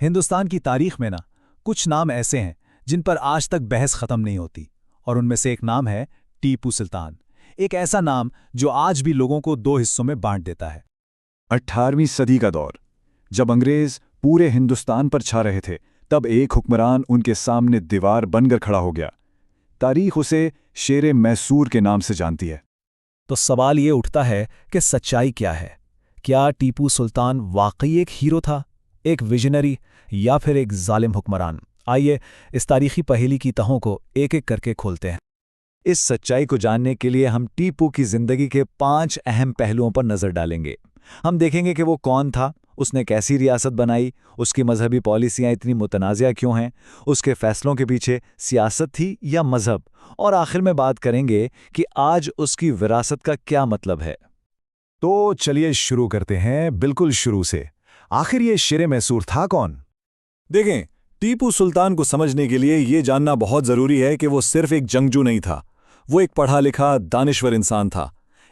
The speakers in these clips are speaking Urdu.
ہندوستان کی تاریخ میں کچھ نام ایسے ہیں جن پر آج تک بحث ختم نہیں ہوتی، اور ان میں سے ایک نام ہے ٹیپو سلطان۔ ایک ایسا نام جو آج بھی لوگوں کو دو حصوں میں بانٹ دیتا ہے۔ 18ویں صدی کا دور، جب انگریز پورے ہندوستان پر چھا رہے تھے، تب ایک حکمران ان کے سامنے دیوار بن کر کھڑا ہو گیا۔ تاریخ اسے شیر میسور کے نام سے جانتی ہے۔ تو سوال یہ اٹھتا ہے کہ سچائی کیا ہے؟ کیا ٹیپو سلطان واقعی ایک ہیرو تھا، ایک ویژنری، یا پھر ایک ظالم حکمران؟ آئیے اس تاریخی پہیلی کی تہوں کو ایک ایک کر کے کھولتے ہیں۔ اس سچائی کو جاننے کے لیے ہم ٹیپو کی زندگی کے 5 اہم پہلوؤں پر نظر ڈالیں گے۔ ہم دیکھیں گے کہ وہ کون تھا، اس نے کیسی ریاست بنائی، اس کی مذہبی پالیسیاں اتنی متنازع کیوں ہیں، اس کے فیصلوں کے پیچھے سیاست تھی یا مذہب، اور آخر میں بات کریں گے کہ آج اس کی وراثت کا کیا مطلب ہے۔ تو چلیے شروع کرتے ہیں بالکل شروع سے۔ آخر یہ شیر میسور تھا کون؟ دیکھیں، ٹیپو سلطان کو سمجھنے کے لیے یہ جاننا بہت ضروری ہے کہ وہ صرف ایک جنگجو نہیں تھا، وہ ایک پڑھا لکھا دانشور انسان تھا۔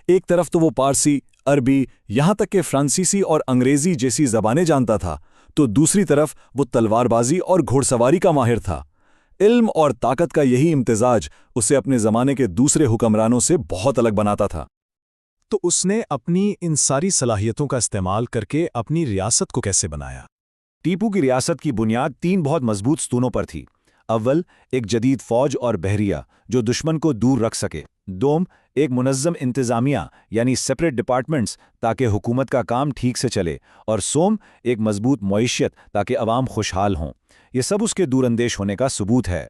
ایک طرف تو وہ پارسی، عربی، یہاں تک کہ فرانسیسی اور انگریزی جیسی زبانیں جانتا تھا، تو دوسری طرف وہ تلوار بازی اور گھوڑ سواری کا ماہر تھا۔ علم اور طاقت کا یہی امتزاج اسے اپنے زمانے کے دوسرے حکمرانوں سے بہت الگ بناتا تھا۔ تو اس نے اپنی ان ساری صلاحیتوں کا استعمال کر کے اپنی ریاست کو کیسے بنایا؟ ٹیپو کی ریاست کی بنیاد 3 بہت مضبوط ستونوں پر تھی۔ اول، ایک جدید فوج اور بحریہ جو دشمن کو دور رکھ سکے۔ دوم، ایک منظم انتظامیہ یعنی سیپریٹ ڈپارٹمنٹس تاکہ حکومت کا کام ٹھیک سے چلے، اور سوم، ایک مضبوط معیشت تاکہ عوام خوشحال ہوں۔ یہ سب اس کے دور اندیش ہونے کا ثبوت ہے۔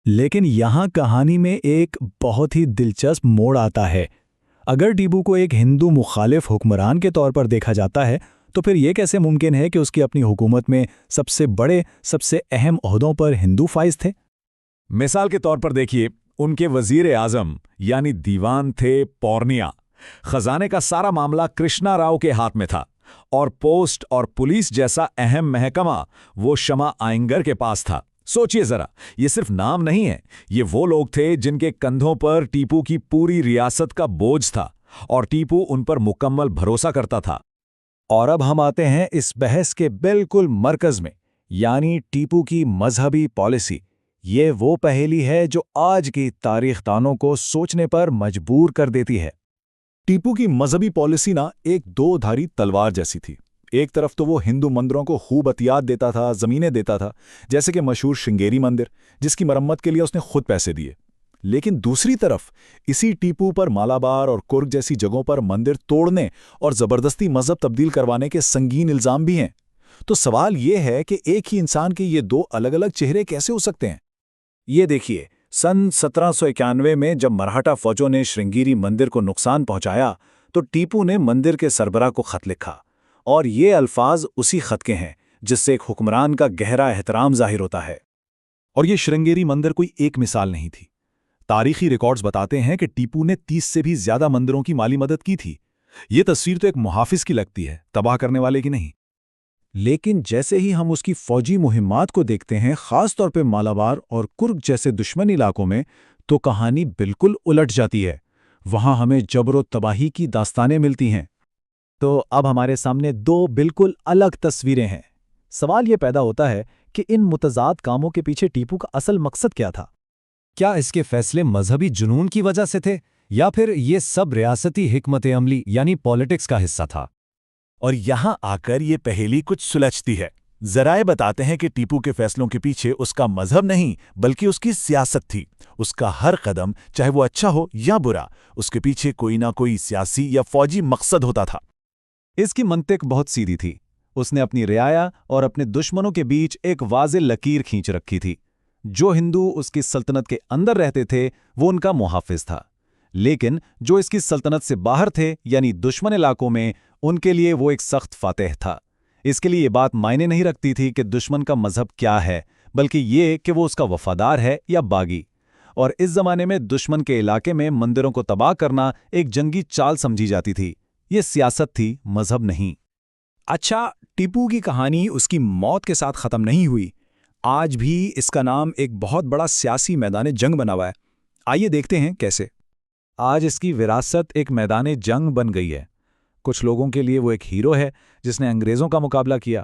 لیکن یہاں کہانی میں ایک بہت ہی دلچسپ موڑ آتا ہے۔ اگر ٹیپو کو ایک ہندو مخالف حکمران کے طور پر دیکھا جاتا ہے، تو پھر یہ کیسے ممکن ہے کہ اس کی اپنی حکومت میں سب سے بڑے، سب سے اہم عہدوں پر ہندو فائز تھے؟ مثال کے طور پر دیکھیے، ان کے وزیر اعظم یعنی دیوان تھے پورنیا۔ خزانے کا سارا معاملہ کرشنا راؤ کے ہاتھ میں تھا، اور پوسٹ اور پولیس جیسا اہم محکمہ وہ شما آئنگر کے پاس تھا۔ سوچئے ذرا، یہ صرف نام نہیں ہے، یہ وہ لوگ تھے جن کے کندھوں پر ٹیپو کی پوری ریاست کا بوجھ تھا، اور ٹیپو ان پر مکمل بھروسہ کرتا تھا۔ اور اب ہم آتے ہیں اس بحث کے بالکل مرکز میں، یعنی ٹیپو کی مذہبی پالیسی۔ یہ وہ پہیلی ہے جو آج کی تاریخ دانوں کو سوچنے پر مجبور کر دیتی ہے۔ ٹیپو کی مذہبی پالیسی ایک 2 دھاری تلوار جیسی تھی۔ ایک طرف تو وہ ہندو مندروں کو خوب عطیات دیتا تھا، زمینیں دیتا تھا، جیسے کہ مشہور شنگیری مندر، جس کی مرمت کے لیے اس نے خود پیسے دیے۔ لیکن دوسری طرف اسی ٹیپو پر مالابار اور کرگ جیسی جگہوں پر مندر توڑنے اور زبردستی مذہب تبدیل کروانے کے سنگین الزام بھی ہیں۔ تو سوال یہ ہے کہ ایک ہی انسان کے یہ 2 الگ الگ چہرے کیسے ہو سکتے ہیں؟ یہ دیکھیے، سن 1791 میں جب مرہٹا فوجوں نے شرنگیری مندر کو نقصان پہنچایا، تو ٹیپو نے مندر کے سربراہ کو خط لکھا، اور یہ الفاظ اسی خط کے ہیں جس سے ایک حکمران کا گہرا احترام ظاہر ہوتا ہے۔ اور یہ شرنگیری مندر کوئی ایک مثال نہیں تھی۔ تاریخی ریکارڈز بتاتے ہیں کہ ٹیپو نے 30 سے بھی زیادہ مندروں کی مالی مدد کی تھی۔ یہ تصویر تو ایک محافظ کی لگتی ہے، تباہ کرنے والے کی نہیں۔ لیکن جیسے ہی ہم اس کی فوجی مہمات کو دیکھتے ہیں، خاص طور پہ مالابار اور کرگ جیسے دشمن علاقوں میں، تو کہانی بالکل الٹ جاتی ہے۔ وہاں ہمیں جبر و تباہی کی داستانیں ملتی ہیں۔ تو اب ہمارے سامنے 2 بالکل الگ تصویریں ہیں۔ سوال یہ پیدا ہوتا ہے کہ ان متضاد کاموں کے پیچھے ٹیپو کا اصل مقصد کیا تھا؟ کیا اس کے فیصلے مذہبی جنون کی وجہ سے تھے، یا پھر یہ سب ریاستی حکمت عملی یعنی پالیٹکس کا حصہ تھا؟ اور یہاں آ کر یہ پہیلی کچھ سلجھتی ہے۔ ذرائع بتاتے ہیں کہ ٹیپو کے فیصلوں کے پیچھے اس کا مذہب نہیں بلکہ اس کی سیاست تھی۔ اس کا ہر قدم، چاہے وہ اچھا ہو یا برا، اس کے پیچھے کوئی نہ کوئی سیاسی یا فوجی مقصد ہوتا تھا۔ اس کی منطق بہت سیدھی تھی۔ اس نے اپنی رعایا اور اپنے دشمنوں کے بیچ ایک واضح لکیر کھینچ رکھی تھی۔ جو ہندو اس کی سلطنت کے اندر رہتے تھے وہ ان کا محافظ تھا، لیکن جو اس کی سلطنت سے باہر تھے یعنی دشمن علاقوں میں، ان کے لیے وہ ایک سخت فاتح تھا۔ اس کے لیے یہ بات معنی نہیں رکھتی تھی کہ دشمن کا مذہب کیا ہے، بلکہ یہ کہ وہ اس کا وفادار ہے یا باغی۔ اور اس زمانے میں دشمن کے علاقے میں مندروں کو تباہ کرنا ایک جنگی چال سمجھی جاتی تھی۔ یہ سیاست تھی، مذہب نہیں۔ اچھا، ٹیپو کی کہانی اس کی موت کے ساتھ ختم نہیں ہوئی۔ آج بھی اس کا نام ایک بہت بڑا سیاسی میدان جنگ بنا ہوا ہے۔ آئیے دیکھتے ہیں کیسے۔ آج اس کی وراثت ایک میدان جنگ بن گئی ہے۔ کچھ لوگوں کے لیے وہ ایک ہیرو ہے جس نے انگریزوں کا مقابلہ کیا،